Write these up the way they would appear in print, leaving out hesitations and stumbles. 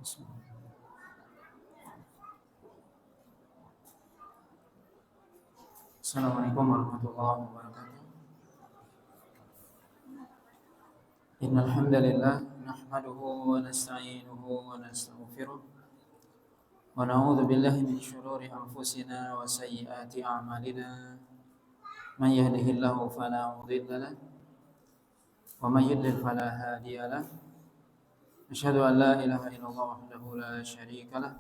Bismillah. Assalamualaikum warahmatullahi wabarakatuh. Innal hamdalillah nahmaduhu wa nasta'inuhu wa nastaghfiruh wa na'udzu billahi min shururi anfusina wa sayyiati a'malina. Man yahdihillahu fala mudilla lahu wa man yudlil fala hadiya lahu. Asyhadu an la ilaha illallah wahdahu la syarika lah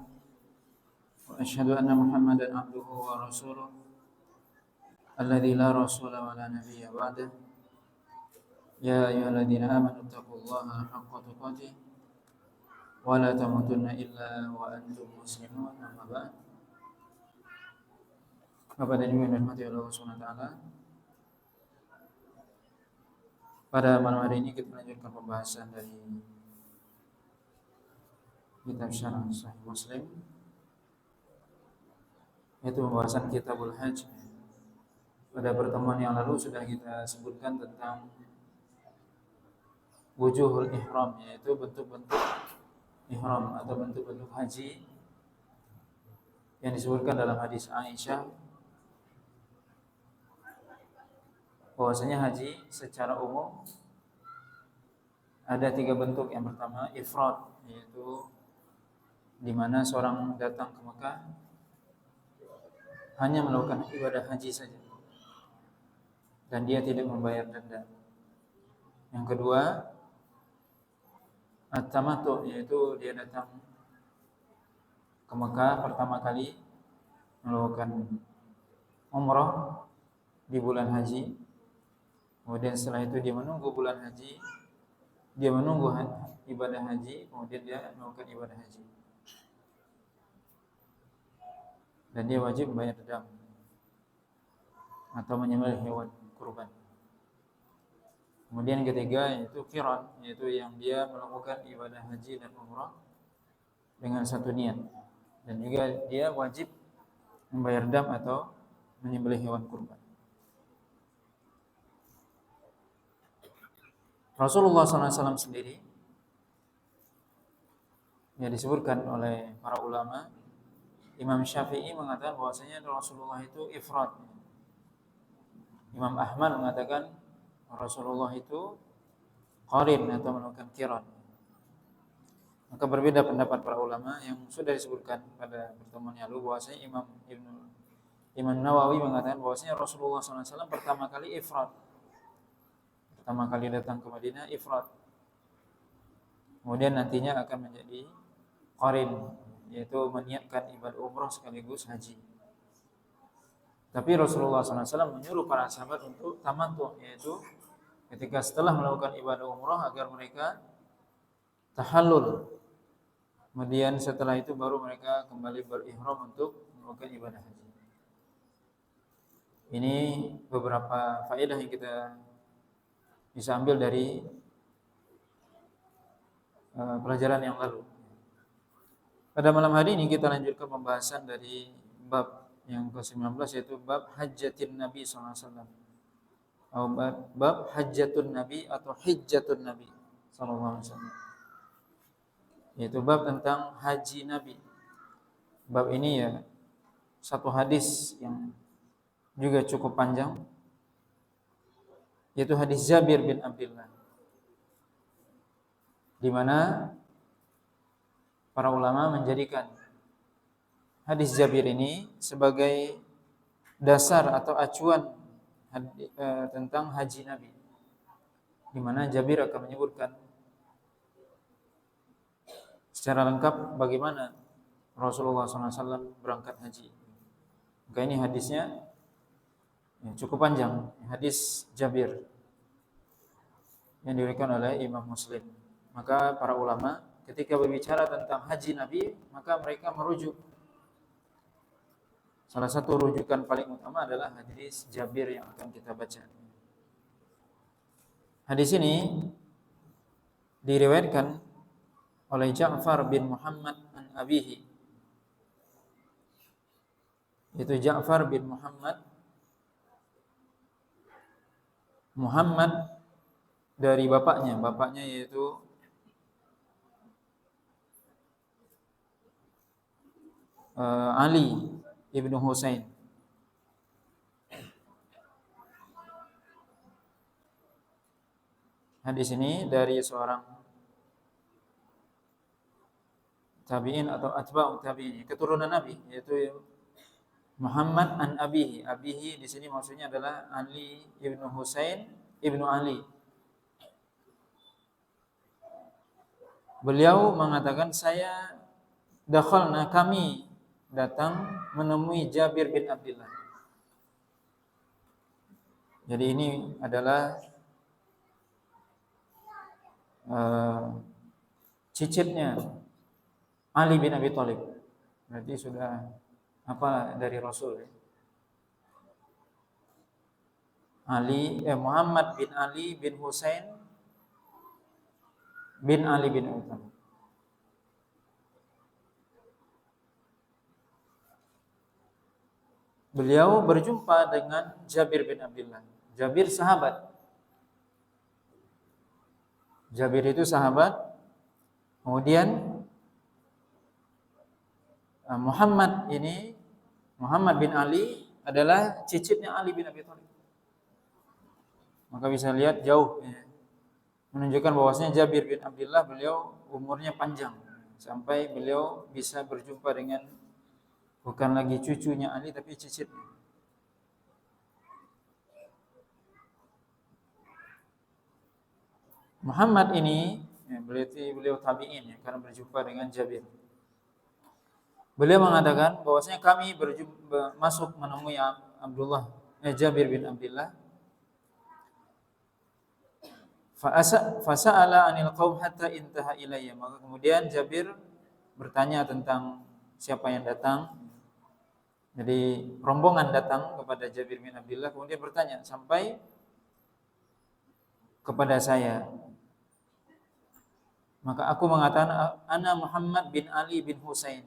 wa asyhadu anna Muhammadan abduhu wa rasuluh alladzi la rasula wa la nabiyya ba'dah. Ya ayyuhalladzina amanu taqullaha haqqa tuqatih wa la tamutunna illa wa antum muslimun. Amma ba'd. Bapak dan Ibu yang dirahmati Allah Subhanahu wa taala. Pada malam hari ini kita melanjutkan pembahasan dari kitab Syarah Sahih Muslim, yaitu pembahasan Kitabul Hajj. Pada pertemuan yang lalu sudah kita sebutkan tentang wujuhul ihram, yaitu bentuk-bentuk ihram atau bentuk-bentuk haji yang disebutkan dalam hadis Aisyah bahwasanya haji secara umum ada 3 bentuk. Yang pertama ifrad, yaitu di mana seorang datang ke Mekah hanya melakukan ibadah haji saja dan dia tidak membayar denda. Yang kedua at-tamattu, yaitu dia datang ke Mekah pertama kali melakukan umrah di bulan haji. Kemudian setelah itu dia menunggu bulan haji, dia menunggu ibadah haji, kemudian dia melakukan ibadah haji. Dan dia wajib membayar dam atau menyembelih hewan kurban. Kemudian yang ketiga yaitu qiran, yaitu yang dia melakukan ibadah haji dan umrah dengan satu niat. Dan juga dia wajib membayar dam atau menyembelih hewan kurban. Rasulullah SAW sendiri yang disebutkan oleh para ulama, Imam Syafi'i mengatakan bahwasanya Rasulullah itu ifrad. Imam Ahmad mengatakan Rasulullah itu qarin atau melakukan qiran. Maka berbeda pendapat para ulama yang sudah disebutkan pada pertemuan yang lalu bahwasanya Imam Nawawi mengatakan bahwasanya Rasulullah SAW pertama kali ifrad. Pertama kali datang ke Madinah ifrad. Kemudian nantinya akan menjadi qarin, yaitu meniatkan ibadah umrah sekaligus haji. Tapi Rasulullah SAW menyuruh para sahabat untuk tamattu, yaitu ketika setelah melakukan ibadah umrah agar mereka tahallul. Kemudian setelah itu baru mereka kembali berihram untuk melakukan ibadah haji. Ini beberapa faedah yang kita bisa ambil dari pelajaran yang lalu. Pada malam hari ini kita lanjutkan pembahasan dari bab yang ke-19, yaitu bab hajjatin Nabi SAW, atau bab hajjatun Nabi atau hijjatun Nabi SAW, yaitu bab tentang haji Nabi. Bab ini ya satu hadis yang juga cukup panjang, yaitu hadis Jabir bin Abdullah, di mana para ulama menjadikan hadis Jabir ini sebagai dasar atau acuan tentang haji Nabi, di mana Jabir akan menyebutkan secara lengkap bagaimana Rasulullah SAW berangkat haji. Maka ini hadisnya cukup panjang, hadis Jabir yang diriwayatkan oleh Imam Muslim. Maka para ulama ketika berbicara tentang haji Nabi, maka mereka merujuk. Salah satu rujukan paling utama adalah hadis Jabir yang akan kita baca. Hadis ini diriwayatkan oleh Ja'far bin Muhammad an abihi, yaitu Ja'far bin Muhammad dari bapaknya yaitu Ali ibnu Husain. Hadis ini dari seorang tabi'in atau atba'ut tabi'in, keturunan Nabi, yaitu Muhammad an abihi. Abihi di sini maksudnya adalah Ali ibnu Husain ibnu Ali. Beliau mengatakan kami datang menemui Jabir bin Abdullah. Jadi ini adalah cicitnya Ali bin Abi Thalib. Berarti sudah apa dari Rasul ya? Muhammad bin Ali bin Husain bin Ali bin Abi Thalib. Beliau berjumpa dengan Jabir bin Abdullah. Jabir sahabat. Jabir itu sahabat. Kemudian Muhammad bin Ali adalah cicitnya Ali bin Abi Thalib. Maka bisa lihat jauh ya, menunjukkan bahwasanya Jabir bin Abdullah beliau umurnya panjang sampai beliau bisa berjumpa dengan bukan lagi cucunya Ali tapi cicitnya. Muhammad ini ya, beliau tabi'in ya, karena berjumpa dengan Jabir. Beliau mengatakan bahwasanya kami masuk menemui Jabir bin Abdullah. Fasa'ala 'anil qaum hatta intaha ilayya. Maka kemudian Jabir bertanya tentang siapa yang datang. Jadi rombongan datang kepada Jabir bin Abdullah, kemudian bertanya sampai kepada saya. Maka aku mengatakan ana Muhammad bin Ali bin Husain.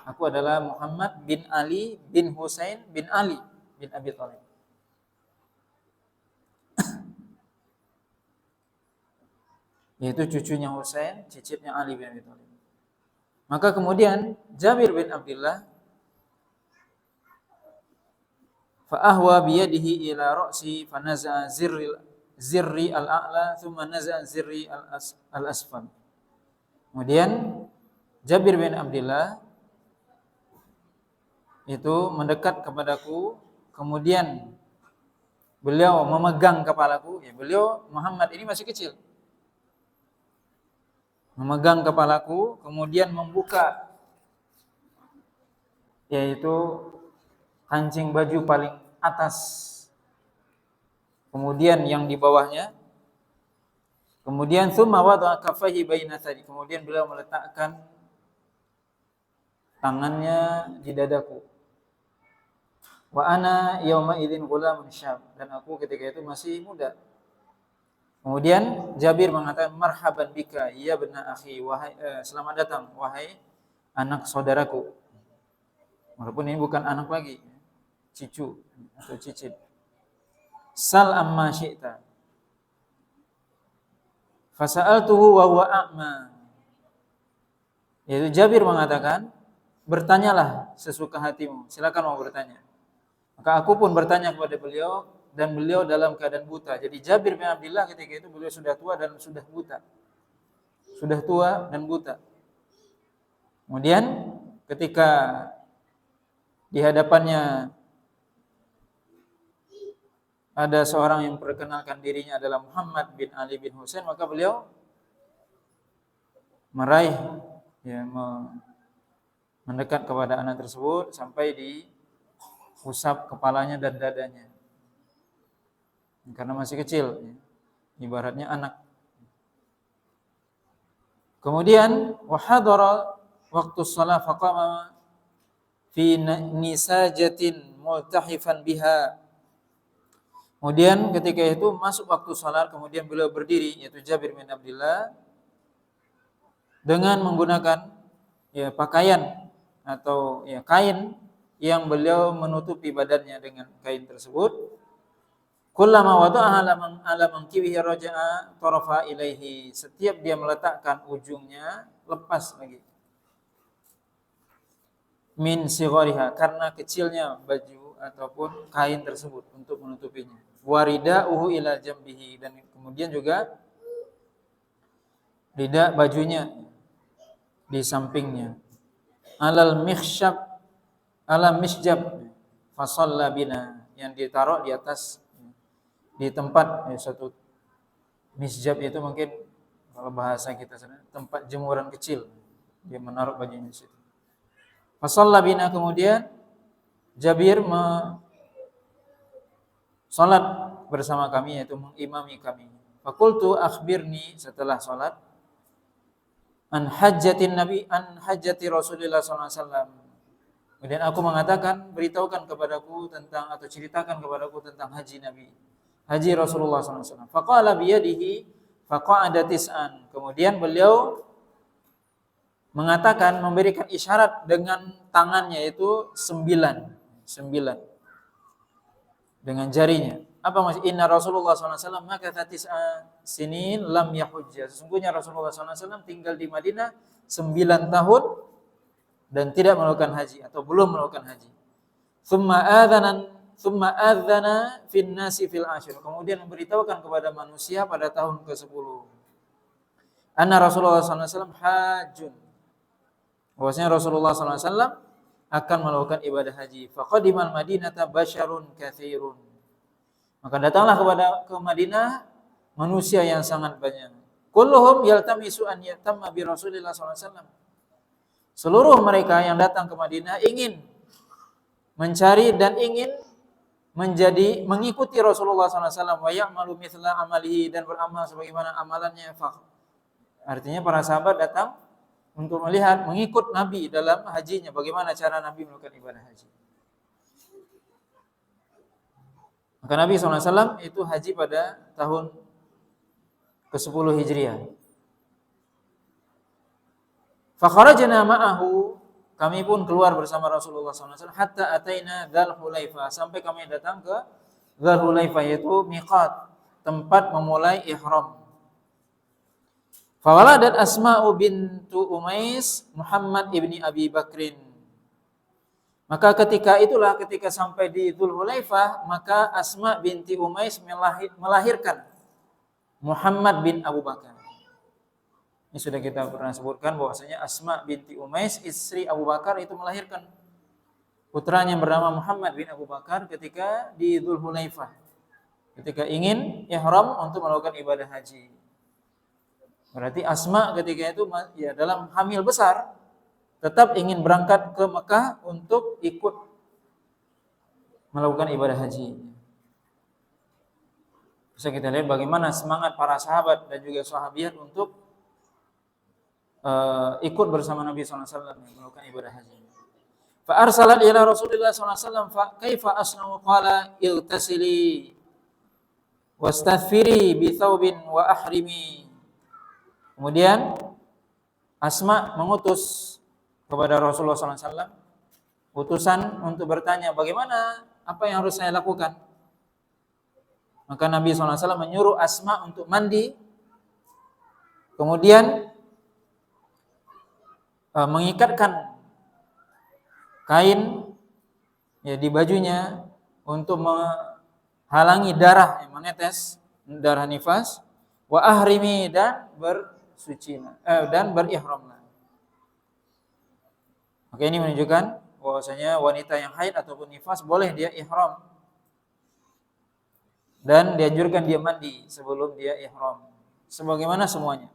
Aku adalah Muhammad bin Ali bin Husain bin Ali bin Abi Thalib. Yaitu cucunya Husain, cicitnya Ali bin Abi Thalib. Maka kemudian Jabir bin Abdullah fa'ahwa biyadihi ila ra'si fanaza'a zirri al-a'la thumma naza'a zirri al-asfal. Kemudian Jabir bin Abdullah itu mendekat kepadaku, kemudian beliau memegang kepalaku. Ya, beliau Muhammad ini masih kecil. Memegang kepalaku, kemudian membuka yaitu kancing baju paling atas, kemudian yang di bawahnya, kemudian tsumma wada'a kaffaihi baina thadi, kemudian beliau meletakkan tangannya di dadaku. Wa ana yauma idzin ghulamun syab, dan aku ketika itu masih muda. Kemudian Jabir mengatakan marhaban bika ya bena akhi, wahai selamat datang wahai anak saudaraku. Walaupun ini bukan anak lagi, cucu atau cicit. Sal amma syi'ta. Fasa'altuhu wa huwa a'ma. Yaitu Jabir mengatakan, bertanyalah sesuka hatimu, silakan mau bertanya. Maka aku pun bertanya kepada beliau, dan beliau dalam keadaan buta. Jadi Jabir bin Abdullah ketika itu beliau sudah tua dan sudah buta. Sudah tua dan buta. Kemudian ketika di hadapannya ada seorang yang memperkenalkan dirinya adalah Muhammad bin Ali bin Husain, maka beliau meraih ya, mendekat kepada anak tersebut sampai diusap kepalanya dan dadanya. Karena masih kecil, ya, ibaratnya anak. Kemudian wahadara waktu shalah faqama fi nisajatin multahifan biha. Kemudian ketika itu masuk waktu salat, kemudian beliau berdiri, yaitu Jabir bin Abdullah, dengan menggunakan ya pakaian atau ya kain yang beliau menutupi badannya dengan kain tersebut. Kullama wada'aha ala mankibihi raja'a tarafa ilaihi. Setiap dia meletakkan ujungnya, lepas lagi. min sighariha, karena kecilnya baju ataupun kain tersebut untuk menutupinya. Waridauhu ila jambihi, dan kemudian juga lidah bajunya di sampingnya. Alal mikhsyab, ala misjab, fa shalla bina, yang ditaruh di atas di tempat satu misjab itu mungkin kalau bahasa kita sana tempat jemuran kecil, dia menaruh bajunya di situ. Fa shalla bina, kemudian Jabir salat bersama kami, yaitu mengimami kami. Fakultu akhbirni, setelah salat, an hajjati Rasulullah SAW. Kemudian aku mengatakan, beritahukan kepadaku tentang, atau ceritakan kepadaku tentang haji Nabi, haji Rasulullah SAW. Faqala biyadihi faqa'ada tis'an. Kemudian beliau mengatakan, memberikan isyarat dengan tangannya, yaitu 9 dengan jarinya. Apa maksud inna Rasulullah SAW makatha tis'a sinin lam yahujja. Sesungguhnya Rasulullah SAW tinggal di Madinah 9 tahun dan tidak melakukan haji atau belum melakukan haji. Thumma adzana fin nasi fil ashir. Kemudian memberitahukan kepada manusia pada tahun ke-10. Anna Rasulullah SAW hajjun. Bahwasanya Rasulullah SAW akan melakukan ibadah haji. Faqadimal Madinata basyarun katsirun. Maka datanglah ke Madinah manusia yang sangat banyak. Kulluhum yaltamisu an yatamma bi Rasulillah SAW. Seluruh mereka yang datang ke Madinah ingin mencari dan ingin mengikuti Rasulullah SAW, wa ya'malu mithla amalihi, dan beramal sebagaimana amalannya. Artinya para sahabat datang untuk melihat, mengikut Nabi dalam hajinya, bagaimana cara Nabi melakukan ibadah haji. Maka Nabi SAW itu haji pada tahun ke-10 Hijriah. Fakharajna ma'ahu, kami pun keluar bersama Rasulullah SAW, hatta ataina Dzul Hulaifah, sampai kami datang ke Dzul Hulaifah, yaitu miqat, tempat memulai ihram. Fawaladat Asma'u bintu Umais Muhammad ibni Abi Bakrin. Maka ketika sampai di Dzul Hulaifah, maka Asma binti Umais melahirkan Muhammad bin Abu Bakar. Ini sudah kita pernah sebutkan bahwasanya Asma binti Umais, istri Abu Bakar, itu melahirkan putranya bernama Muhammad bin Abu Bakar ketika di Dzul Hulaifah, ketika ingin ihram untuk melakukan ibadah haji. Berarti Asma ketika itu ya dalam hamil besar, tetap ingin berangkat ke Mekah untuk ikut melakukan ibadah haji. Bisa kita lihat bagaimana semangat para sahabat dan juga sahabiat untuk ikut bersama Nabi SAW melakukan ibadah haji. Fa arsalat ila Rasulillah SAW fa kaifa asna'u, qala iltasili wastaghfiri bi thawbin wa ahrimi. Kemudian Asma mengutus kepada Rasulullah SAW utusan untuk bertanya, bagaimana, apa yang harus saya lakukan. Maka Nabi SAW menyuruh Asma untuk mandi, kemudian mengikatkan kain ya di bajunya untuk menghalangi darah yang menetes, darah nifas, wa ahrimi, dan berihramlah. Maka ini menunjukkan bahwasanya wanita yang haid ataupun nifas boleh dia ihram, dan dianjurkan dia mandi sebelum dia ihram. Sebagaimana semuanya,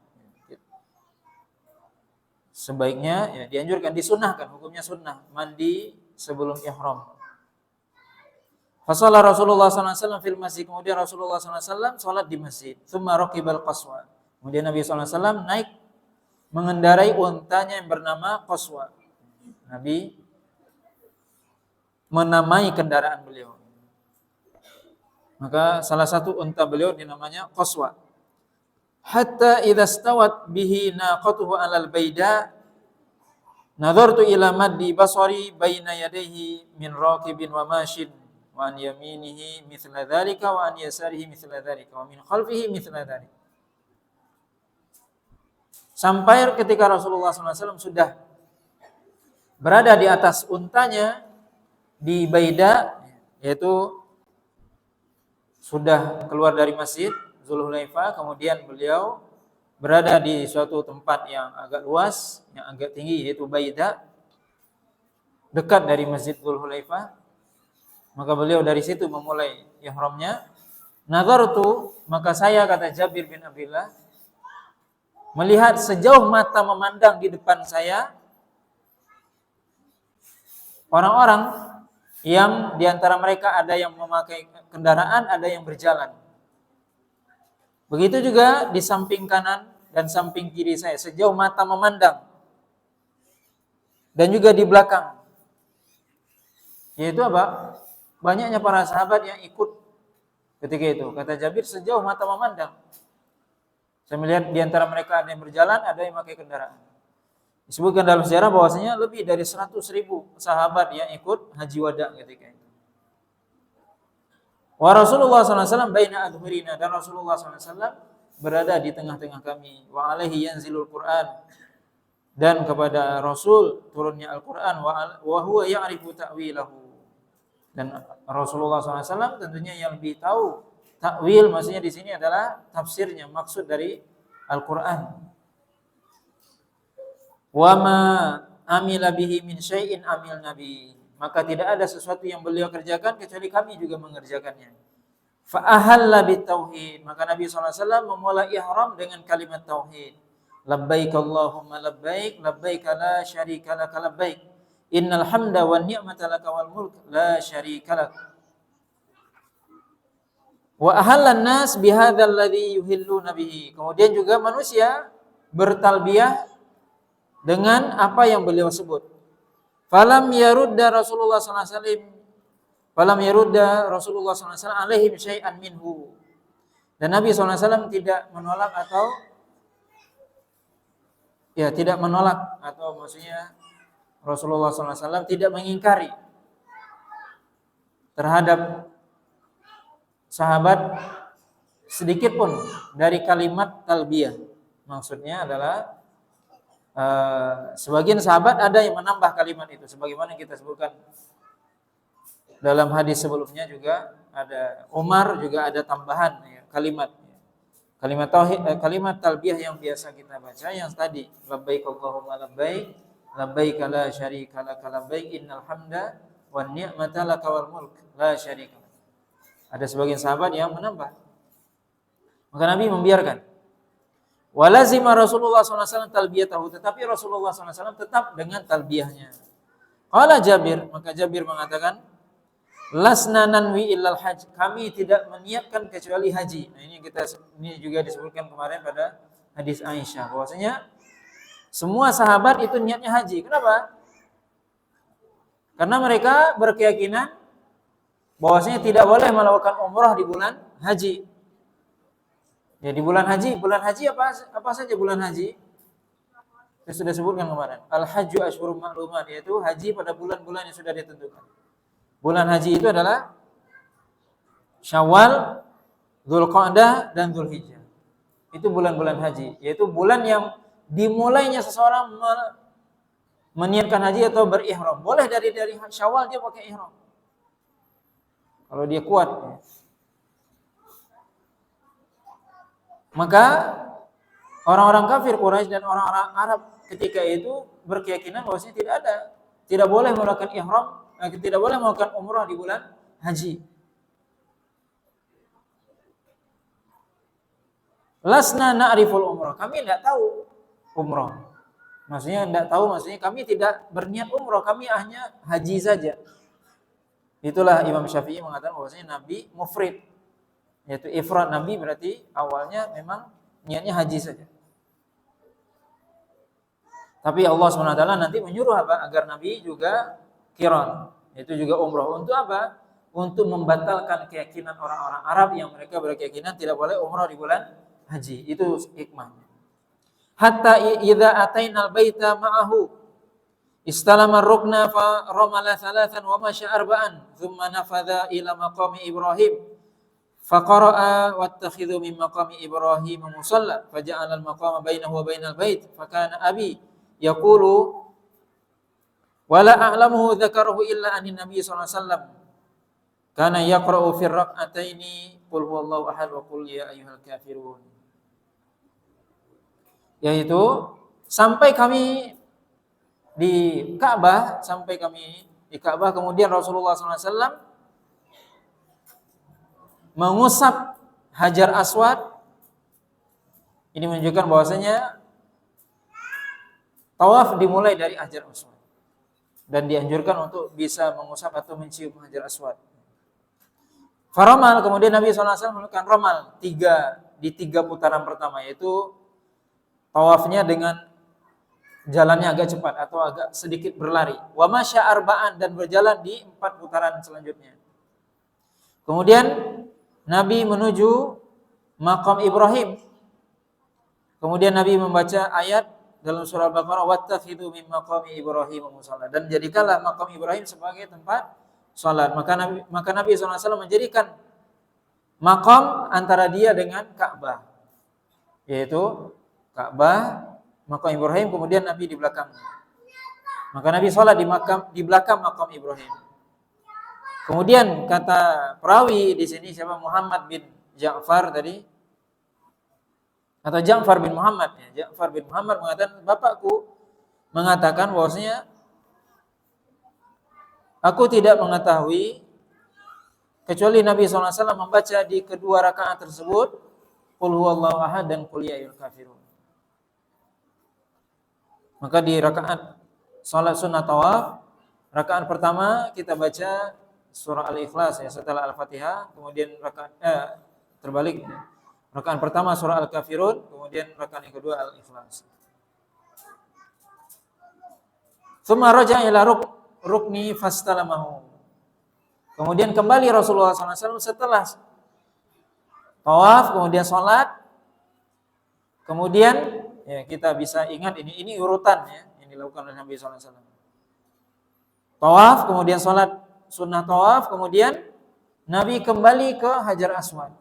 sebaiknya ya dianjurkan, disunnahkan, hukumnya sunnah mandi sebelum ihram. Fasalla Rasulullah SAW fil masjid, kemudian Rasulullah SAW salat di masjid. Tsumma raqibal qaswa, kemudian Nabi SAW naik mengendarai untanya yang bernama Qaswa. Nabi menamai kendaraan beliau. Maka salah satu unta beliau dinamanya Qaswa. Hatta idza stawat bihi naqatuhu 'alal baida nadartu ila maddi basari baina yadayhi min raqibin wa mashin wa an yaminihi mithla dzalika wa an yasarihi mithla dzalika wa min khalfihi mithla dzalika. Sampai ketika Rasulullah SAW sudah berada di atas untanya di Baida, yaitu sudah keluar dari masjid Zulhulaifah, kemudian beliau berada di suatu tempat yang agak luas, yang agak tinggi, yaitu Baida, dekat dari masjid Zulhulaifah. Maka beliau dari situ memulai ihramnya. Nazartu, maka saya, kata Jabir bin Abdullah, melihat sejauh mata memandang di depan saya orang-orang yang diantara mereka ada yang memakai kendaraan, ada yang berjalan. Begitu juga di samping kanan dan samping kiri saya, sejauh mata memandang. Dan juga di belakang. Yaitu apa? Banyaknya para sahabat yang ikut ketika itu. Kata Jabir, sejauh mata memandang. Saya melihat di antara mereka ada yang berjalan, ada yang memakai kendaraan. Disebutkan dalam sejarah bahwasanya lebih dari 100.000 sahabat yang ikut haji wada ketika itu. Wa Rasulullah SAW baina adhurina, dan Rasulullah SAW berada di tengah-tengah kami. Wa alaihi yanzilul Quran, dan kepada Rasul turunnya Al-Quran. Wa huwa ya'rifu ta'wilahu, dan Rasulullah SAW tentunya yang lebih tahu takwil, maksudnya di sini adalah tafsirnya, maksud dari Al-Quran. Wa ma amila bihi min syai'in amil nabi, maka tidak ada sesuatu yang beliau kerjakan kecuali kami juga mengerjakannya. Fa ahalla bitauhid, maka Nabi SAW memulai ihram dengan kalimat tauhid. Labbaik Allahumma labbaik, labbaik la syarika laka labbaik, innal hamda wan ni'mata laka wal mulk la syarika lak. Wa ahallan nas bihadzal ladzi yuhilluna bihi, kemudian juga manusia bertalbiyah dengan apa yang beliau sebut. Falam yarudda Rasulullah SAW alaihim syai'an minhu, dan Nabi SAW tidak menolak atau maksudnya Rasulullah SAW tidak mengingkari terhadap sahabat sedikit pun dari kalimat talbiyah. Maksudnya adalah sebagian sahabat ada yang menambah kalimat itu, sebagaimana kita sebutkan dalam hadis sebelumnya juga ada Umar juga ada tambahan kalimat tauhid, kalimat talbiyah yang biasa kita baca yang tadi, labbaik Allahumma labbaik, labbaik la syarika laka labbaik, innal hamda wan ni'mata laka wal mulk la syarika lak. Ada sebagian sahabat yang menambah, maka Nabi membiarkan. Walazima Rasulullah SAW talbiyatahu, tetapi Rasulullah SAW tetap dengan talbiyahnya. Qala Jabir, maka Jabir mengatakan, lasna nanwi illal hajj, kami tidak meniatkan kecuali haji. Nah, ini juga disebutkan kemarin pada hadis Aisyah bahwasanya semua sahabat itu niatnya haji. Kenapa? Karena mereka berkeyakinan bahwasanya tidak boleh melakukan umrah di bulan haji. Ya, di bulan haji apa saja bulan haji? Saya sudah sebutkan kemarin. Al-hajju asyhurum ma'lumat, yaitu haji pada bulan-bulan yang sudah ditentukan. Bulan haji itu adalah Syawal, Dzulqa'dah dan Dzulhijjah. Itu bulan-bulan haji, yaitu bulan yang dimulainya seseorang meniatkan haji atau berihram. Boleh dari Syawal dia pakai ihram. Kalau dia kuat. Maka orang-orang kafir Quraisy dan orang-orang Arab ketika itu berkeyakinan bahwasanya tidak boleh melakukan ihram, tidak boleh melakukan umrah di bulan haji. Lasna na'riful umrah, kami tidak tahu umrah. Maksudnya kami tidak berniat umrah, kami hanya haji saja. Itulah Imam Syafi'i mengatakan bahwasanya Nabi mufrid, yaitu ifrad. Nabi berarti awalnya memang niatnya haji saja. Tapi Allah SWT nanti menyuruh apa? Agar Nabi juga qiran, yaitu juga umrah. Untuk apa? Untuk membatalkan keyakinan orang-orang Arab yang mereka berkeyakinan tidak boleh umrah di bulan haji. Itu hikmahnya. Hatta idza atainal baita ma'ahu istalama rukna fa ramala thalathan wa masya arba'an thumma nafadha ila maqami Ibrahim faqara'a wattakhidhu min maqami Ibrahim musalla faja'ala al-maqama bainahu wa bainal bait fakana abi yaqulu Wala a'lamuhu dzakarahu illa anin Nabi sallallahu alaihi wasallam. Kana yaqra'u fi rak'ataini qul huwallahu ahad wa qul ya ayyuhal kafirun. Yaitu sampai kami di Ka'bah, kemudian Rasulullah sallallahu alaihi wasallam mengusap Hajar Aswad. Ini menunjukkan bahwasanya tawaf dimulai dari Hajar Aswad dan dianjurkan untuk bisa mengusap atau mencium Hajar Aswad. Faramal, kemudian Nabi SAW melakukan ramal di tiga putaran pertama, yaitu tawafnya dengan jalannya agak cepat atau agak sedikit berlari. Wa masya arba'an, dan berjalan di 4 putaran selanjutnya. Kemudian Nabi menuju makam Ibrahim. Kemudian Nabi membaca ayat dalam surah Al-Baqarah, wattakhidhu min maqami Ibrahim musalla, dan jadikanlah makam Ibrahim sebagai tempat salat. Maka Nabi SAW menjadikan makam antara dia dengan Ka'bah, yaitu Ka'bah, makam Ibrahim, kemudian Nabi di belakangnya. Maka Nabi salat di belakang makam Ibrahim. Kemudian kata perawi di sini siapa, Muhammad bin Ja'far tadi, atau Ja'far bin Muhammad ya. Ja'far bin Muhammad mengatakan, bapakku mengatakan bahwasanya aku tidak mengetahui kecuali Nabi SAW membaca di kedua rakaat tersebut qul huwallahu ahad dan qul ya ayyuhal kafirun. Maka di rakaat salat sunnah tawaf, rakaat pertama kita baca surah Al-Ikhlas ya, setelah Al-Fatihah, kemudian terbalik. Rakaat pertama surah Al-Kafirun, kemudian rakaat yang kedua Al-Ikhlas. Tsumma raja'a ila rukni fastalamahu. Kemudian kembali Rasulullah SAW setelah tawaf, kemudian salat. Kemudian ya, kita bisa ingat ini urutan ya yang dilakukan oleh Nabi SAW. Tawaf, kemudian salat sunnah tawaf, kemudian Nabi kembali ke Hajar Aswad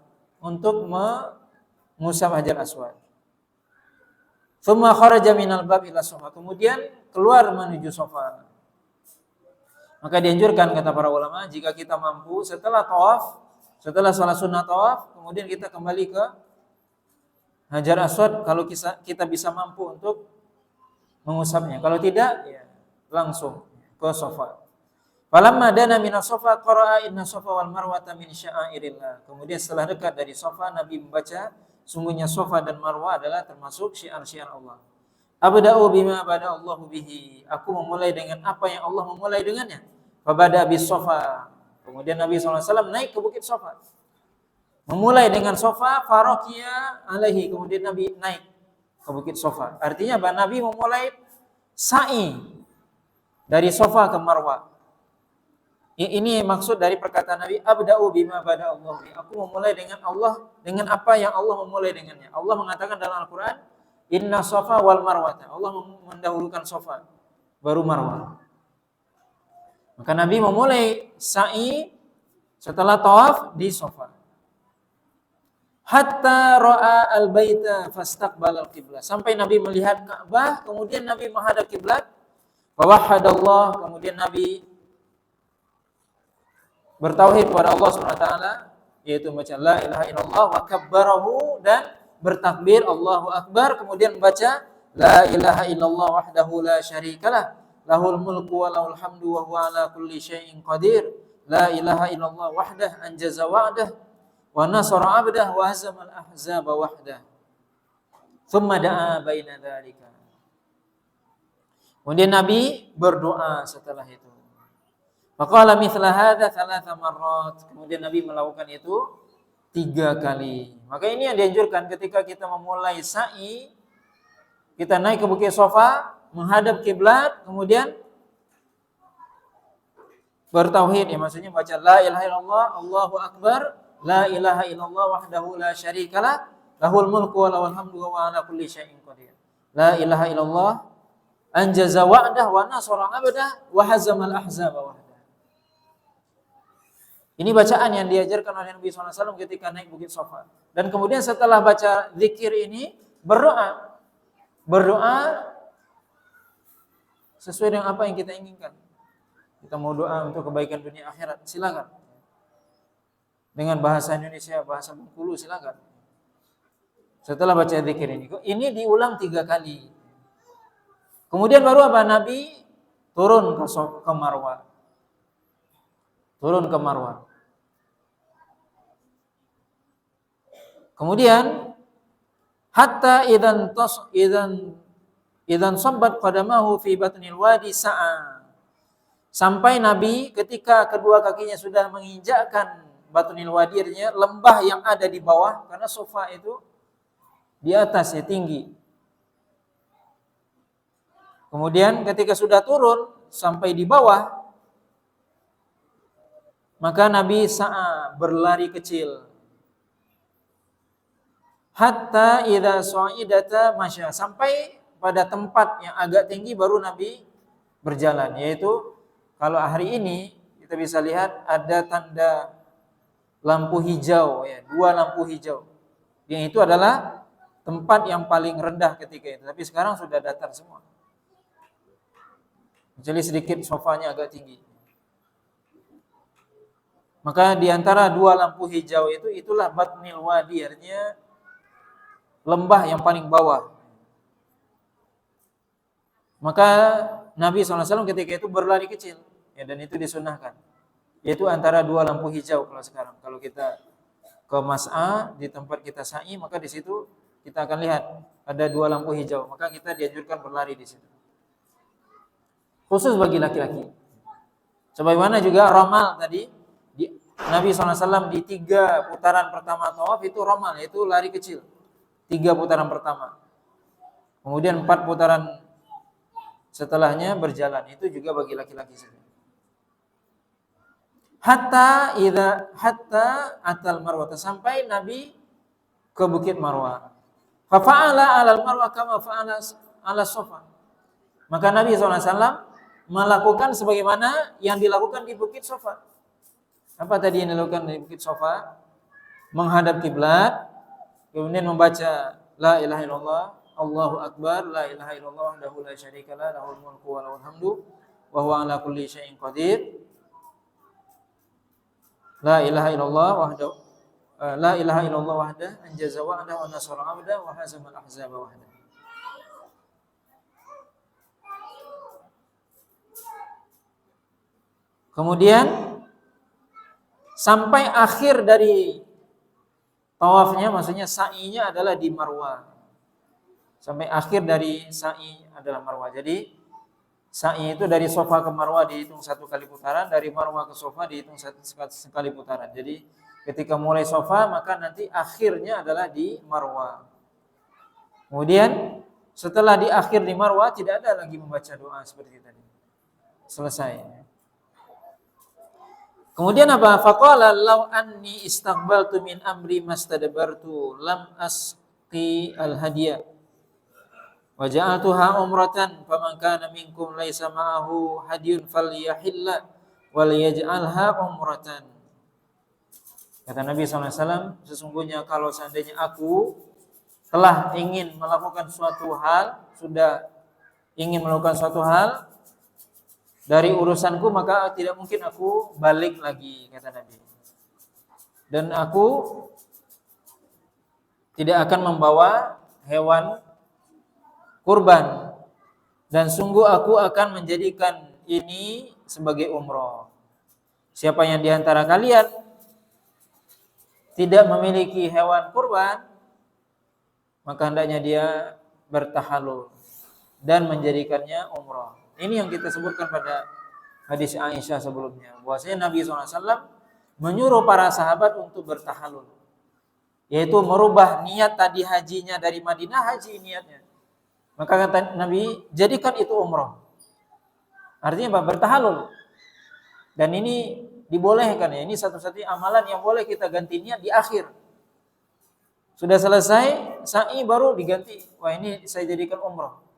untuk mengusap Hajar Aswad. Tsumma kharaja minal bab ila Shafa, kemudian keluar menuju Shafa. Maka dianjurkan kata para ulama, jika kita mampu setelah tawaf, setelah salat sunnah tawaf, kemudian kita kembali ke Hajar Aswad kalau kita bisa mampu untuk mengusapnya. Kalau tidak, ya langsung ke Shafa. Falamma dana minas Shafa qara'a inna Shafa wal Marwata min sya'airillah. Kemudian setelah dekat dari Shafa, Nabi membaca sungguhnya Shafa dan Marwah adalah termasuk syiar-syiar Allah. Abda'u bima bada Allahu bihi. Aku memulai dengan apa yang Allah memulai dengannya. Fabada bis Shafa. Kemudian Nabi SAW naik ke bukit Shafa. Memulai dengan Shafa, farokiya alaihi. Kemudian Nabi naik ke bukit Shafa. Artinya bahwa Nabi memulai sa'i dari Shafa ke Marwah. Ini maksud dari perkataan Nabi, abda'u bima bada Allah. Aku memulai dengan Allah, dengan apa yang Allah memulai dengannya. Allah mengatakan dalam Al-Quran, inna Shafa wal Marwata. Allah mendahulukan Shafa, baru Marwah. Maka Nabi memulai sa'i setelah tawaf di Shafa. Hatta ra'a al-baita fastaqbal al-qiblah. Sampai Nabi melihat Ka'bah, kemudian Nabi menghadap kiblat. Wa wahhadallah, kemudian Nabi bertauhid kepada Allah SWT, yaitu membaca la ilaha illallah wa kabbarahu, dan bertakbir Allahu Akbar, kemudian membaca la ilaha illallah wahdahu la syarikalah lahul mulku wa lahul hamdu wa huwa ala kulli syai'in qadir la ilaha illallah wahdah anjaza wa'dah wa nasara 'abdah wa hazamal ahzaba wahdah thumma da'a baina dzalika. Kemudian Nabi berdoa setelah itu. Faqala mithla hadza thalatha marrat. Kemudian Nabi melakukan itu 3 kali. Maka ini yang dianjurkan ketika kita memulai sa'i, kita naik ke bukit Shafa, menghadap kiblat, kemudian bertauhid, ya maksudnya baca la ilaha illallah Allahu akbar, la ilaha illallah wahdahu la syarikalah lahul mulku wa lahul hamdu wa huwa ala kulli syai'in qadir. La ilaha illallah anjaza wa'dah wa nasara 'abdah wa hazamal ahzaba wahdah. Ini bacaan yang diajarkan oleh Nabi SAW ketika naik bukit Shafa. Dan kemudian setelah baca zikir ini, berdoa sesuai dengan apa yang kita inginkan. Kita mau doa untuk kebaikan dunia akhirat, silakan. Dengan bahasa Indonesia, bahasa Bengkulu, silakan. Setelah baca zikir ini diulang 3 kali. Kemudian baru apa? Nabi turun ke Marwah. Turun ke Marwah. Kemudian hatta idan sabbat qadamahu fi batnil wadi sa'a. Sampai Nabi ketika kedua kakinya sudah menginjakkan batnil wadi, artinya lembah yang ada di bawah, karena sofa itu di atas ya, tinggi. Kemudian ketika sudah turun sampai di bawah, maka Nabi sa'a, berlari kecil. Hatta idza sa'idata masya, sampai pada tempat yang agak tinggi baru Nabi berjalan. Yaitu kalau hari ini kita bisa lihat ada tanda lampu hijau ya, 2 lampu hijau. Yang itu adalah tempat yang paling rendah ketika itu. Tapi sekarang sudah datar semua. Kecuali sedikit sofanya agak tinggi. Maka di antara 2 lampu hijau itu, itulah batnil wadi, artinya lembah yang paling bawah. Maka Nabi SAW ketika itu berlari kecil ya, dan itu disunahkan. Yaitu antara 2 lampu hijau kalau sekarang. Kalau kita ke Mas'a di tempat kita sa'i, maka di situ kita akan lihat ada 2 lampu hijau. Maka kita dianjurkan berlari di situ. Khusus bagi laki-laki. Sebagaimana juga ramal tadi, Nabi SAW di 3 putaran pertama tawaf itu ramal, yaitu lari kecil. 3 putaran pertama. Kemudian 4 putaran setelahnya berjalan. Itu juga bagi laki-laki saja. Hatta atal Marwah, sampai Nabi ke Bukit Marwah. Fa fa'ala 'alal Marwah kama fa'ala 'ala Safa. Maka Nabi SAW melakukan sebagaimana yang dilakukan di Bukit Safa. Apa tadi yang dilakukan di Bukit Safa? Menghadap kiblat, kemudian membaca la ilaha illallah, Allahu akbar, la ilaha illallah wahdahu la syarikalah, lahul mulku wa lahul hamdu wa huwa ala kulli syai'in qadir. La ilaha illallah wahdahu la ilaha illallah wahdahu anjaza wa'dahu wa nasara 'abdahu wa hazama al-ahzaba wahdahu. Kemudian sampai akhir dari tawafnya, maksudnya sa'inya adalah di Marwah. Sampai akhir dari sa'i adalah Marwah. Jadi sa'i itu dari Safa ke Marwah dihitung 1 kali putaran, dari Marwah ke Safa dihitung 1 kali putaran. Jadi ketika mulai Safa maka nanti akhirnya adalah di Marwah. Kemudian setelah di akhir di Marwah tidak ada lagi membaca doa seperti tadi. Selesai. Kemudian apa? Faqala law anni istaqbaltu min amri mastadbartu lam asqi al-hadiyah wa ja'altuha umratan faman kana minkum laisa ma'ahu hadiyun falyahilla wal yaj'alha umratan. Kata Nabi SAW, sesungguhnya kalau seandainya aku telah ingin melakukan suatu hal, sudah ingin melakukan suatu hal dari urusanku, maka tidak mungkin aku balik lagi, kata Nabi. Dan aku tidak akan membawa hewan kurban. Dan sungguh aku akan menjadikan ini sebagai umroh. Siapa yang diantara kalian tidak memiliki hewan kurban, maka hendaknya dia bertahalul dan menjadikannya umroh. Ini yang kita sebutkan pada hadis Aisyah sebelumnya, bahwasanya Nabi SAW menyuruh para sahabat untuk bertahalul, yaitu merubah niat tadi hajinya dari Madinah, haji niatnya. Maka kata Nabi, jadikan itu umroh. Artinya apa? Bertahalul. Dan ini dibolehkan ya, ini satu-satunya amalan yang boleh kita ganti niat di akhir. Sudah selesai sa'i baru diganti, wah ini saya jadikan umroh.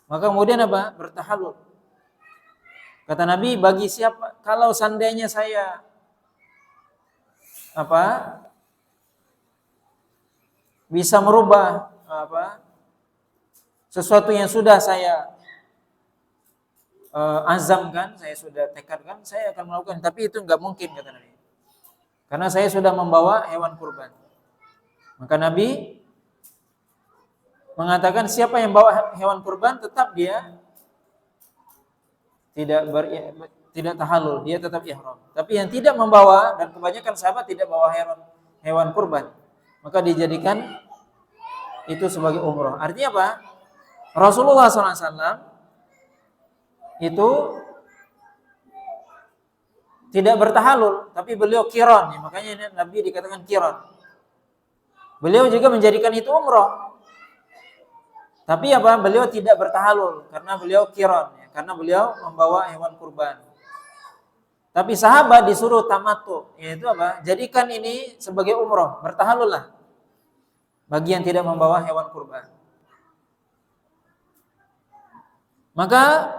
Maka kemudian apa? Bertahalul. Kata Nabi, bagi siapa, kalau seandainya saya bisa merubah sesuatu yang sudah saya azamkan, saya sudah tekadkan, saya akan melakukan. Tapi itu enggak mungkin, kata Nabi. Karena saya sudah membawa hewan kurban. Maka Nabi mengatakan siapa yang bawa hewan kurban tetap dia tidak tahallul, dia tetap ihram. Tapi yang tidak membawa, dan kebanyakan sahabat tidak bawa hewan kurban, maka dijadikan itu sebagai umrah. Artinya apa? Rasulullah SAW itu tidak bertahallul, tapi beliau qiran. Makanya ini Nabi dikatakan qiran. Beliau juga menjadikan itu umrah. Tapi apa? Beliau tidak bertahallul karena beliau qiran, ya, karena beliau membawa hewan kurban. Tapi sahabat disuruh tamattu, yaitu apa? Jadikan ini sebagai umrah, bertahallullah. Bagi yang tidak membawa hewan kurban. Maka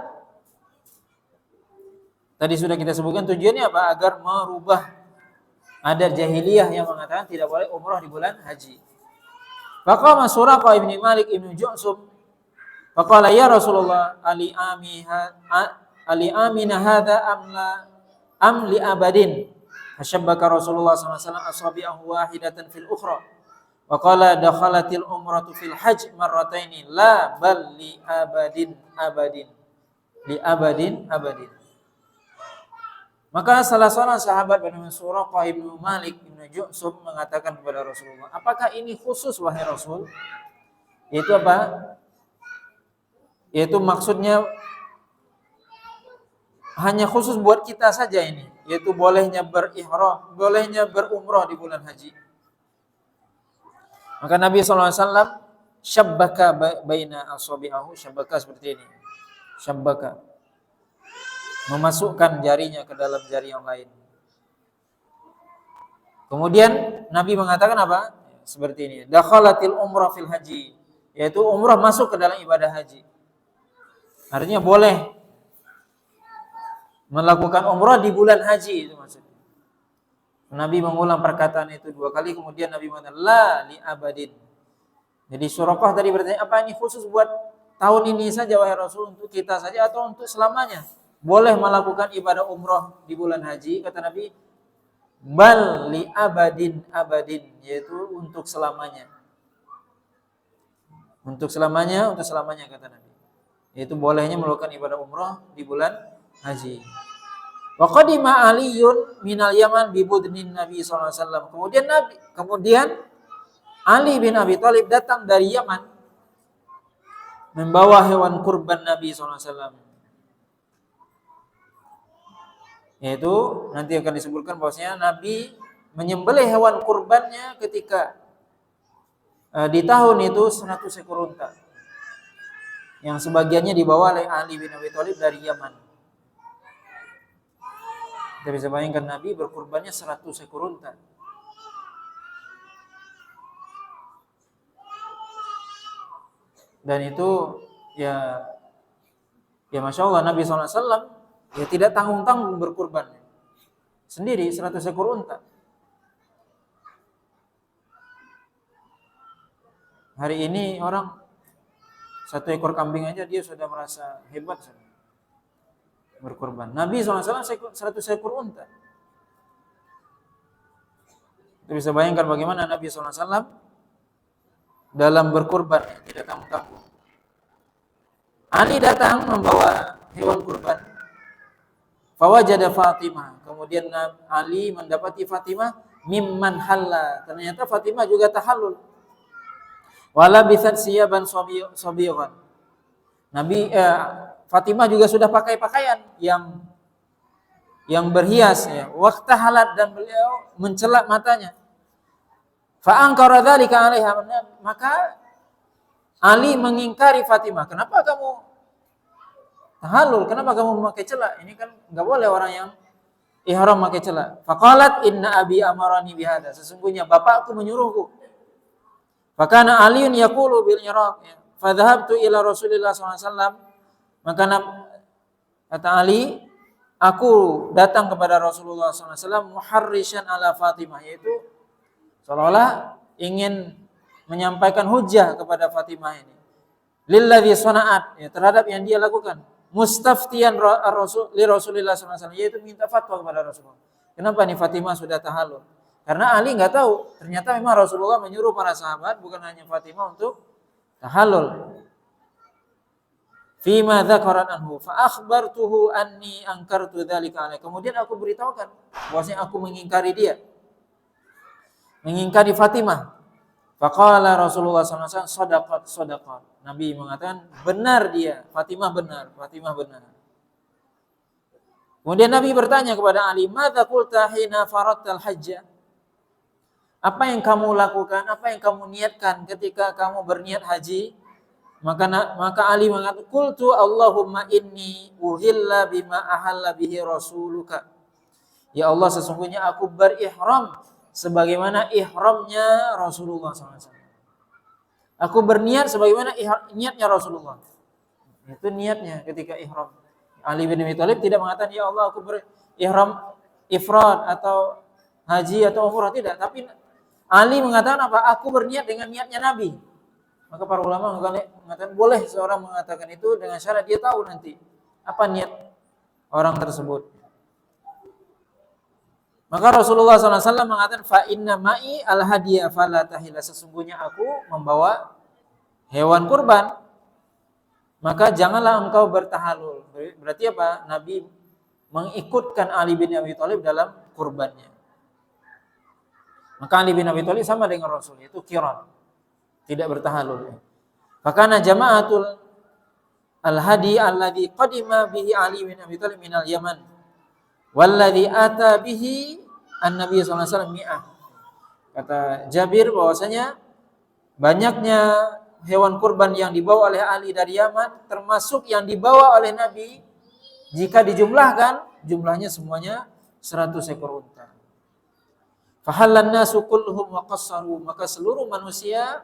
tadi sudah kita sebutkan tujuannya apa? Agar merubah adat jahiliyah yang mengatakan tidak boleh umrah di bulan haji. Faqama Suraqah ibn Malik ibn Ju'sum faqala ya Rasulullah ali amina hadha am li abadin. Hasyabbaka Rasulullah sallallahu alaihi wasallam asabi'ahu wahidatan fil ukhra. Wa qala dakhalatil umratu fil hajj marrataini la bal li abadin. Maka salah seorang sahabat bernama Suraqah ibnu Malik ibnu Ju'sum mengatakan kepada Rasulullah, apakah ini khusus wahai Rasul? Yaitu apa? Yaitu maksudnya hanya khusus buat kita saja ini, yaitu bolehnya berihram, bolehnya berumrah di bulan haji. Maka Nabi SAW syabbaka baina asabi'ahu, syabbaka seperti ini. Syabbaka, memasukkan jarinya ke dalam jari yang lain. Kemudian Nabi mengatakan apa? Seperti ini. Dakhalatil umrah fil haji, yaitu umrah masuk ke dalam ibadah haji. Artinya boleh melakukan umrah di bulan haji, itu maksudnya. Nabi mengulang perkataan itu 2 kali, kemudian Nabi mengatakan la li abadin. Jadi Suraqah tadi bertanya, apa ini khusus buat tahun ini saja wahai Rasul, untuk kita saja atau untuk selamanya? Boleh melakukan ibadah umrah di bulan haji, kata Nabi, bal li abadin, yaitu untuk selamanya. Untuk selamanya kata Nabi. Yaitu bolehnya melakukan ibadah umrah di bulan haji. Wa qadima Aliyun minal Yaman bi budnin Nabi sallallahu alaihi wasallam. Kemudian Ali bin Abi Thalib datang dari Yaman membawa hewan kurban Nabi sallallahu alaihi wasallam. Yaitu nanti akan disebutkan bahwasanya Nabi menyembelih hewan kurbannya ketika di tahun itu 100 ekor unta. Yang sebagiannya dibawa oleh Ali bin Abi Thalib dari Yaman. Kita bisa bayangkan Nabi berkurbannya 100 ekor unta. Dan itu ya Masya Allah, Nabi SAW ya tidak tanggung-tanggung berkurban. Sendiri 100 ekor unta. Hari ini orang 1 ekor kambing aja dia sudah merasa hebat berkurban. Nabi SAW 100 ekor unta. Kita bisa bayangkan bagaimana Nabi SAW dalam berkurban tidak tanggung-tanggung. Ali datang membawa hewan kurban. Fawajada Fatimah. Kemudian Ali mendapati Fatimah mimman halla. Ternyata Fatimah juga tahallul. Wala bisat siyaban sabiyan. Fatimah juga sudah pakai pakaian yang berhias ya. Waqta halat, dan beliau mencelak matanya. Fa ankara dzalika 'alaiha, maka Ali mengingkari Fatimah. Kenapa kamu tahallul? Kenapa kamu memakai celak? Ini kan enggak boleh orang yang ihram memakai celak. Faqalat inna abi amarani bihadza. Sesungguhnya bapakku menyuruhku. Fakana Aliun yaqulu bil Iraq. Fa dhahabtu ila Rasulillah sallallahu alaihi wasallam. Maka kata Ali, aku datang kepada Rasulullah sallallahu alaihi wasallam muharrishan ala Fatimah, yaitu seolah-olah ingin menyampaikan hujah kepada Fatimah ini. Lilladzi sana'at, ya, terhadap yang dia lakukan. mustaftiyan Rasulullah SAW, yaitu minta fatwa kepada Rasulullah. Kenapa nih Fatimah sudah tahallul? Karena Ali nggak tahu, ternyata memang Rasulullah menyuruh para sahabat bukan hanya Fatimah untuk tahallul. Fima dzakaran anhu fa akhbartuhu anni ankartu dzalika alaihi. Kemudian aku beritahukan bahwasanya aku mengingkari dia. Mengingkari Fatimah. Faqala Rasulullah SAW, sadaqat. Nabi mengatakan, benar dia, Fatimah benar. Kemudian Nabi bertanya kepada Ali, madza qulta hina faradtal hajja? Apa yang kamu lakukan, apa yang kamu niatkan ketika kamu berniat haji? Maka Ali mengatakan, qultu Allahumma inni uhilla bima ahalla bihi rasuluka. Ya Allah, sesungguhnya aku berihram sebagaimana ihramnya Rasulullah SAW. Aku berniat sebagaimana niatnya Rasulullah. Itu niatnya ketika ihram. Ali bin Abi Thalib tidak mengatakan, ya Allah aku berihram ifrad atau haji atau umrah, tidak. Tapi Ali mengatakan apa? Aku berniat dengan niatnya Nabi. Maka para ulama mengatakan boleh seorang mengatakan itu dengan syarat dia tahu nanti apa niat orang tersebut. Maka Rasulullah SAW mengatakan, fa inna ma'i al-hadiyah fala tahila. Sesungguhnya aku membawa hewan kurban, maka janganlah engkau bertahalul. Berarti apa? Nabi mengikutkan Ali bin Abi Thalib dalam kurbannya. Maka Ali bin Abi Thalib sama dengan Rasul, itu qiran, tidak bertahalul. Fakana jama'atul al-hadi alladhi qadima bihi Ali bin Abi Thalib minal Yaman walladhi ata bihi an-nabiy sallallahu alaihi wasallam mi'ah. Kata Jabir bahwasanya banyaknya hewan kurban yang dibawa oleh Ali dari Yaman, termasuk yang dibawa oleh Nabi, jika dijumlahkan, jumlahnya semuanya 100 ekor unta. Fahallan nasu kulluhum wa qassaru. Maka seluruh manusia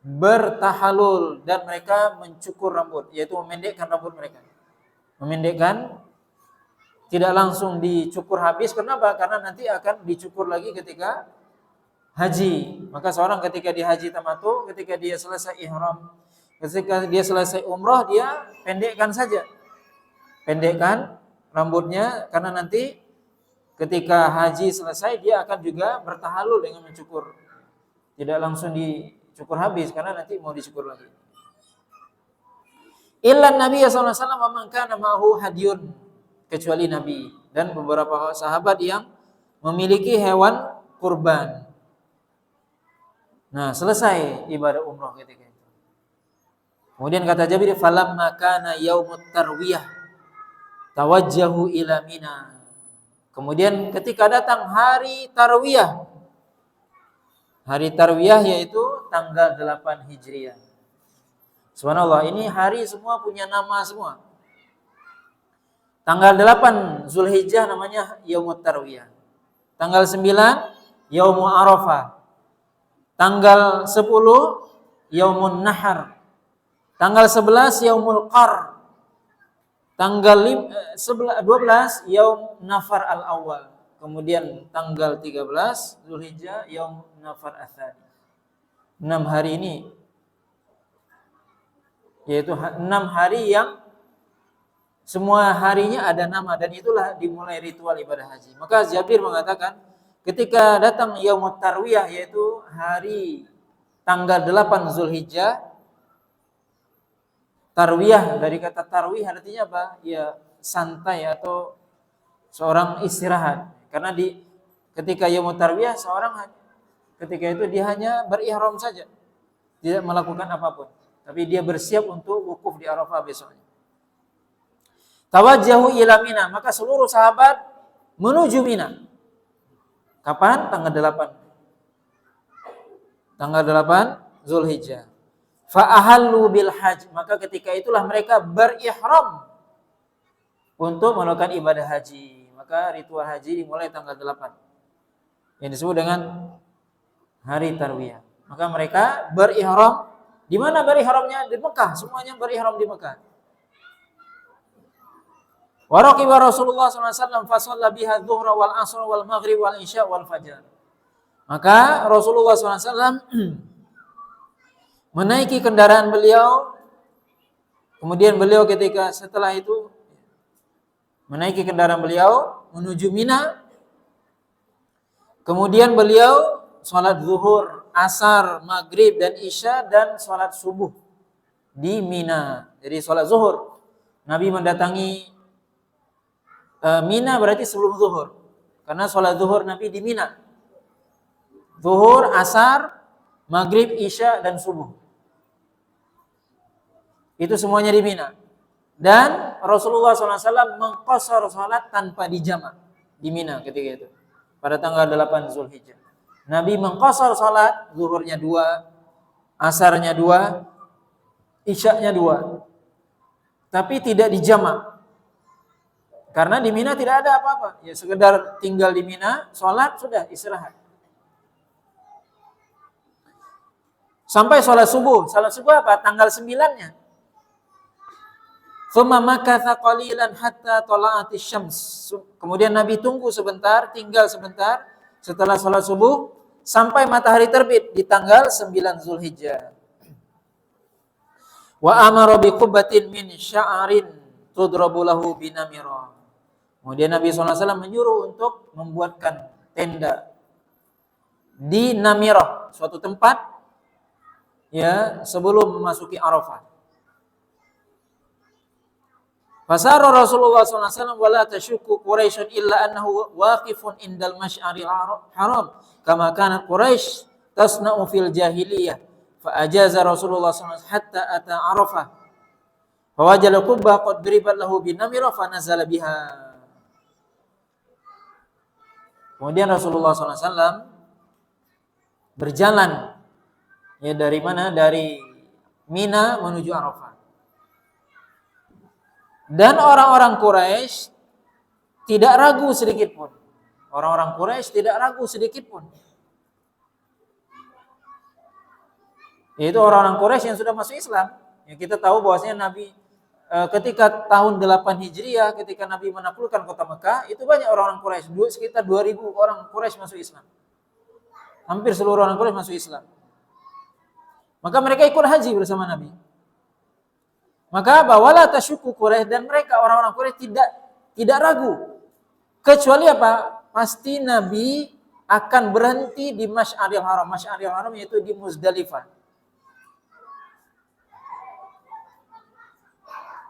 bertahalul dan mereka mencukur rambut, yaitu memendekkan rambut mereka. Memendekkan, tidak langsung dicukur habis. Kenapa? Karena nanti akan dicukur lagi ketika haji. Maka seorang ketika di haji tamattu, ketika dia selesai ihram, ketika dia selesai umrah, dia pendekkan saja. Pendekkan rambutnya, karena nanti ketika haji selesai dia akan juga bertahalul dengan mencukur. Tidak langsung dicukur habis karena nanti mau dicukur lagi. Illa Nabi sallallahu alaihi wasallam man kana ma'hu hadiyun, kecuali Nabi dan beberapa sahabat yang memiliki hewan kurban. Nah, selesai ibadah umrah ketika itu. Kemudian kata Jabir, falamma kana yaumut tarwiyah tawajjahu ila Mina. Kemudian ketika datang hari tarwiyah. Hari tarwiyah yaitu tanggal 8 Hijriah. Subhanallah, ini hari semua punya nama semua. Tanggal 8 Zulhijjah namanya Yaumut Tarwiyah. Tanggal 9 Yaumul Arafah. Tanggal 10 Yaumun Nahar. Tanggal 11 Yaumul Qar. Tanggal 12 Yaum Nafar al-Awwal. Kemudian tanggal 13 Zulhijjah Yaum Nafar ats-tsani. 6 hari ini yaitu 6 hari yang semua harinya ada nama, dan itulah dimulai ritual ibadah haji. Maka Jabir mengatakan ketika datang Yaumut Tarwiyah, yaitu hari tanggal 8 Zulhijjah. Tarwiyah dari kata tarwih artinya apa? Ya santai atau seorang istirahat. Karena ketika Yaumut Tarwiyah seorang ketika itu dia hanya berihram saja, tidak melakukan apapun, tapi dia bersiap untuk wukuf di Arafah besoknya. Tawajjahu ila Mina, maka seluruh sahabat menuju Mina. Kapan? Tanggal 8. Tanggal 8 Zulhijjah. Fa ahallu bil hajj, maka ketika itulah mereka berihram untuk melakukan ibadah haji. Maka ritual haji dimulai tanggal 8. Yang disebut dengan hari tarwiyah. Maka mereka berihram. Di mana berihramnya? Di Mekah, semuanya berihram di Mekah. Wa raqiba Rasulullah SAW fa shalla biha adh-dhuhra wal 'ashra wal maghrib wal isya wal fajr. Maka Rasulullah SAW menaiki kendaraan beliau Kemudian beliau ketika setelah itu menaiki kendaraan beliau menuju Mina. Kemudian beliau sholat zuhur, asar, maghrib, dan isya, dan sholat subuh di Mina. Jadi sholat zuhur, Nabi mendatangi Mina berarti sebelum zuhur, karena sholat zuhur Nabi di Mina. Zuhur, asar, maghrib, isya, dan subuh. Itu semuanya di Mina. Dan Rasulullah SAW mengqashar sholat tanpa dijamak di Mina ketika itu. Pada tanggal 8 Zulhijjah. Nabi mengqashar sholat, zuhurnya 2, asarnya 2, isya'nya 2. Tapi tidak dijamak. Karena di Mina tidak ada apa-apa. Ya sekedar tinggal di Mina, sholat, sudah istirahat. Sampai sholat subuh. Sholat subuh apa? Tanggal 9-nya. Tsumma makatha qalilan hatta tala'atis syams. Kemudian Nabi tunggu sebentar, tinggal sebentar setelah sholat subuh sampai matahari terbit di tanggal 9 Zulhijjah. Wa amara bi qubbatin min sya'arin tudrabu lahu binamira. Kemudian Nabi SAW menyuruh untuk membuatkan tenda di Namirah, suatu tempat ya sebelum memasuki Arafah. Fasara Rasulullah SAW wala tasyukku Quraisyun illa annahu waqifun indal masy'aril haram kama kanat Quraisy tasna'u fil jahiliyah fa ajaza Rasulullah SAW hatta ata Arafah fa wajala qubbah qad duribat lahu binamira fa nazala biha. Kemudian Rasulullah SAW berjalan ya dari mana? Dari Mina menuju Arafah. Dan orang-orang Quraisy tidak ragu sedikit pun. Orang-orang Quraisy tidak ragu sedikit pun. Yaitu orang-orang Quraisy yang sudah masuk Islam. Ya, kita tahu bahwasanya Nabi ketika tahun 8 Hijriah, ketika Nabi menaklukkan kota Mekah, itu banyak orang-orang Quraisy, sekitar 2.000 orang Quraisy masuk Islam. Hampir seluruh orang Quraisy masuk Islam. Maka mereka ikut haji bersama Nabi. Maka wala tasyukku Quraisy, dan mereka orang-orang Quraisy tidak ragu. Kecuali apa? Pasti Nabi akan berhenti di Masy'aril Haram. Masy'aril Haram yaitu di Muzdalifah.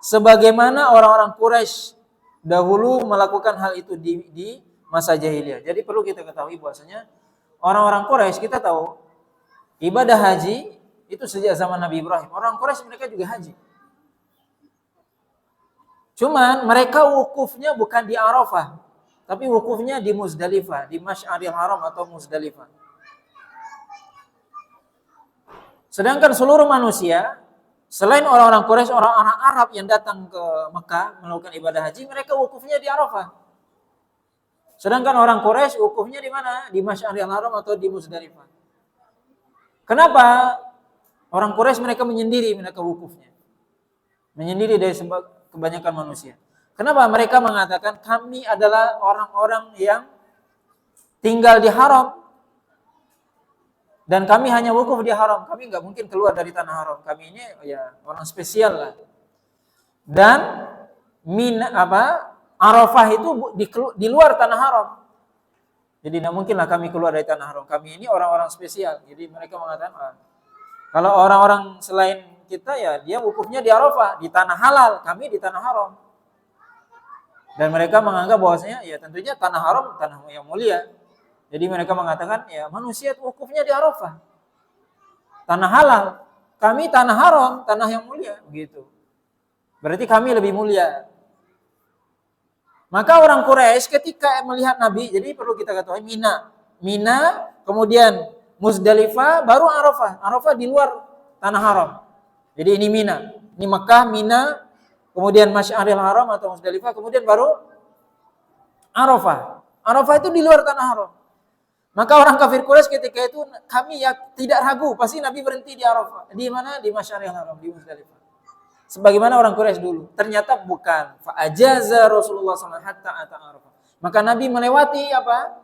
Sebagaimana orang-orang Quraisy dahulu melakukan hal itu di masa jahiliyah. Jadi perlu kita ketahui bahwasanya orang-orang Quraisy, kita tahu ibadah haji itu sejak zaman Nabi Ibrahim. Orang Quraisy mereka juga haji. Cuman mereka wukufnya bukan di Arafah, tapi wukufnya di Muzdalifah, di Masy'aril Haram atau Muzdalifah. Sedangkan seluruh manusia, selain orang-orang Quraisy, orang-orang Arab yang datang ke Mekah melakukan ibadah haji, mereka wukufnya di Arafah. Sedangkan orang Quraisy wukufnya di mana? Di Masy'aril Haram atau di Muzdalifah. Kenapa? Orang Quraisy mereka menyendiri mereka wukufnya. Menyendiri dari kebanyakan manusia. Kenapa? Mereka mengatakan kami adalah orang-orang yang tinggal di haram dan kami hanya wukuf di haram. Kami nggak mungkin keluar dari tanah haram. Kami ini ya orang spesial lah. Dan Arafah itu di luar tanah haram. Jadi tidak mungkinlah kami keluar dari tanah haram. Kami ini orang-orang spesial. Jadi mereka mengatakan kalau orang-orang selain kita ya dia wukufnya di Arafah, di tanah halal, kami di tanah haram. Dan mereka menganggap bahwasanya ya tentunya tanah haram tanah yang mulia. Jadi mereka mengatakan ya manusia wukufnya di Arafah. Tanah halal, kami tanah haram, tanah yang mulia, begitu. Berarti kami lebih mulia. Maka orang Quraisy ketika melihat Nabi, jadi perlu kita ketahui Mina, kemudian Muzdalifah, baru Arafah. Arafah di luar tanah haram. Jadi ini Mina, ini Mekah, Mina, kemudian Masy'aril Haram atau Muzdalifah, kemudian baru Arafah. Arafah itu di luar tanah haram. Maka orang kafir Quraisy ketika itu kami ya tidak ragu, pasti Nabi berhenti di Arafah. Di mana? Di Masy'aril Haram, di Muzdalifah. Sebagaimana orang Quraisy dulu. Ternyata bukan. Fa ajaza Rasulullah SAW hatta ata Arafah. Maka Nabi melewati apa?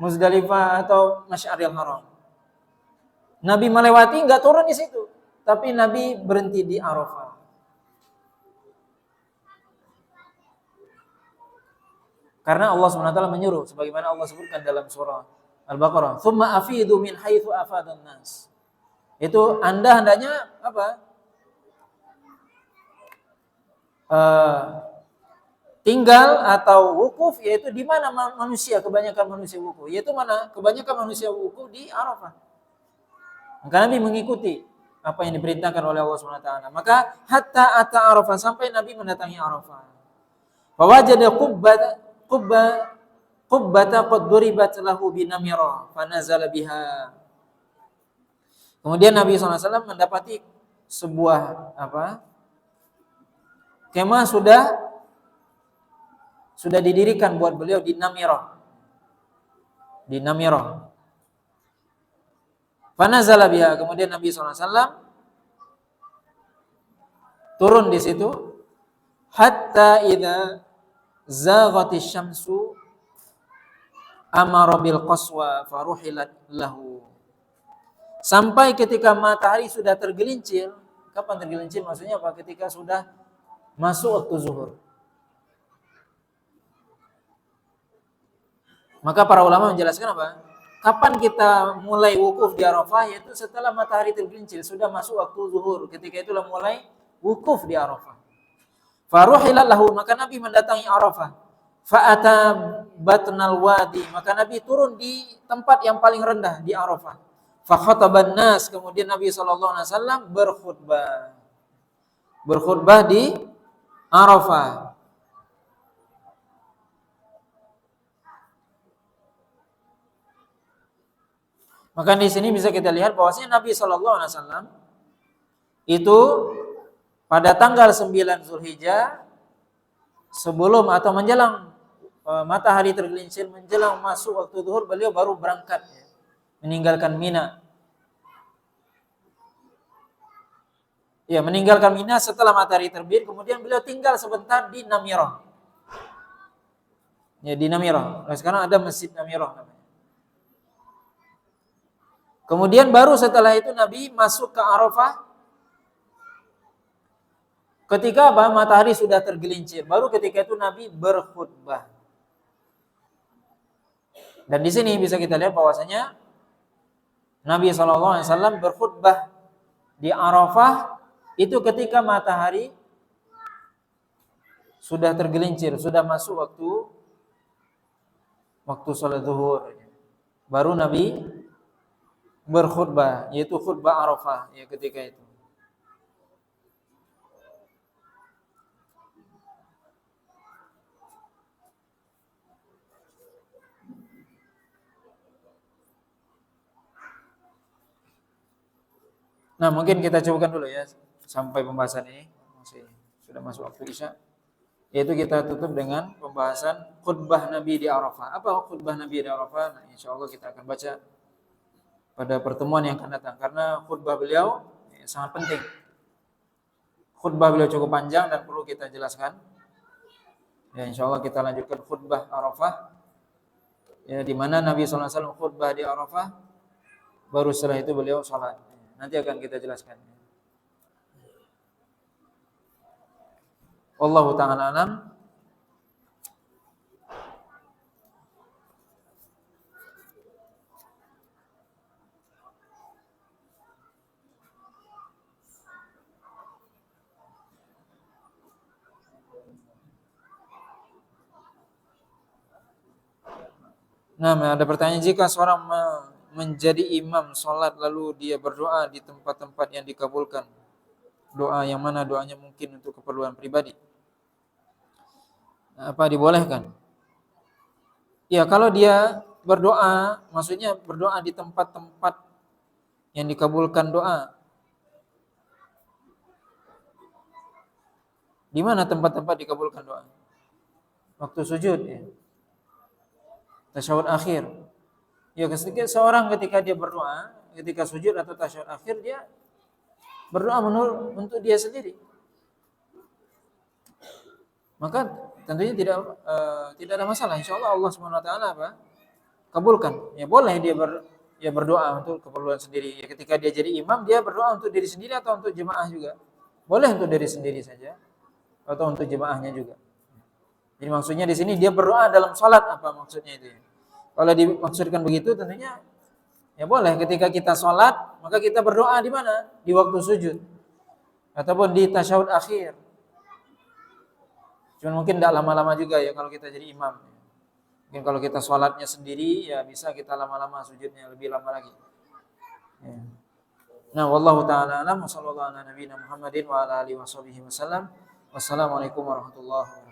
Muzdalifah atau Masy'aril Haram. Nabi melewati, enggak turun di situ. Tapi Nabi berhenti di Arafah. Karena Allah SWT menyuruh sebagaimana Allah sebutkan dalam surah Al-Baqarah, "Tsumma afidu min haitsu afadun nas." Itu Anda hendaknya apa? Tinggal atau wukuf, yaitu di mana kebanyakan manusia wukuf, yaitu mana kebanyakan manusia wukuf di Arafah. Maka Nabi mengikuti apa yang diperintahkan oleh Allah SWT. Maka hatta ata Arafah, sampai Nabi mendatangi Arafah. Fawajada qubbata qad duribat lahu binamira fanazala biha. Kemudian Nabi SAW mendapati sebuah kemah sudah didirikan buat beliau di Namirah. Fanazala biha. Kemudian Nabi SAW turun di situ hatta idza zaghatis syamsu amara bil qaswa faruhilat lahu. Sampai ketika matahari sudah tergelincir. Kapan tergelincir? Maksudnya apa? Ketika sudah masuk waktu zuhur. Maka para ulama menjelaskan apa? Kapan kita mulai wukuf di Arafah? Yaitu setelah matahari tergelincir, sudah masuk waktu zuhur. Ketika itulah mulai wukuf di Arafah. Faruhilat lahu, maka Nabi mendatangi Arafah. Fa'ata batnal wadi, maka Nabi turun di tempat yang paling rendah di Arafah. Fa khataban nas, kemudian Nabi SAW berkhutbah di Arafah. Maka di sini bisa kita lihat bahwasanya Nabi SAW itu pada tanggal 9 Zulhijjah, sebelum atau menjelang matahari tergelincir, menjelang masuk waktu zuhur, beliau baru berangkat meninggalkan Mina. Ya, meninggalkan Mina setelah matahari terbit, kemudian beliau tinggal sebentar di Namirah. Ya, di Namirah. Nah, sekarang ada Masjid Namirah namanya. Kemudian baru setelah itu Nabi masuk ke Arafah. Ketika matahari sudah tergelincir, baru ketika itu Nabi berkhutbah. Dan di sini bisa kita lihat bahwasanya Nabi SAW berkhutbah di Arafah itu ketika matahari sudah tergelincir, sudah masuk waktu salat zuhur. Baru Nabi berkhutbah, yaitu khutbah Arafah ya ketika itu. Nah, mungkin kita cobakan dulu ya sampai pembahasan ini masih sudah masuk waktu Isya. Yaitu kita tutup dengan pembahasan khutbah Nabi di Arafah. Apa khutbah Nabi di Arafah? Nah, insyaallah kita akan baca pada pertemuan yang akan datang karena khutbah beliau sangat penting. Khutbah beliau cukup panjang dan perlu kita jelaskan. Ya, insyaallah kita lanjutkan khutbah Arafah. Ya, di mana Nabi SAW khutbah di Arafah, baru setelah itu beliau salat. Nanti akan kita jelaskan. Wallahu ta'ala alam. Nah, ada pertanyaan, jika seorang menjadi imam sholat lalu dia berdoa di tempat-tempat yang dikabulkan, doa yang mana doanya mungkin untuk keperluan pribadi, apa dibolehkan? Ya, kalau dia berdoa, maksudnya berdoa di tempat-tempat yang dikabulkan doa. Di mana tempat-tempat dikabulkan doa? Waktu sujud ya. Tasyahud akhir. Ya, ketika dia berdoa, ketika sujud atau tasyahud akhir, dia berdoa untuk dia sendiri. Maka tentunya tidak ada masalah. Insyaallah Allah SWT kabulkan. Ya, boleh dia berdoa untuk keperluan sendiri. Ya, ketika dia jadi imam, dia berdoa untuk diri sendiri atau untuk jemaah juga. Boleh untuk diri sendiri saja atau untuk jemaahnya juga. Jadi maksudnya di sini dia berdoa dalam salat, apa maksudnya itu? Kalau dimaksudkan begitu tentunya ya boleh ketika kita salat maka kita berdoa di mana? Di waktu sujud ataupun di tasyahud akhir. Cuman mungkin tidak lama-lama juga ya kalau kita jadi imam. Mungkin kalau kita salatnya sendiri ya bisa kita lama-lama sujudnya lebih lama lagi. Ya. Nah, wallahu taala alam, sallallahu ala nabiyina Muhammadin wa ala alihi wasallam. Wassalamualaikum warahmatullahi wabarakatuh.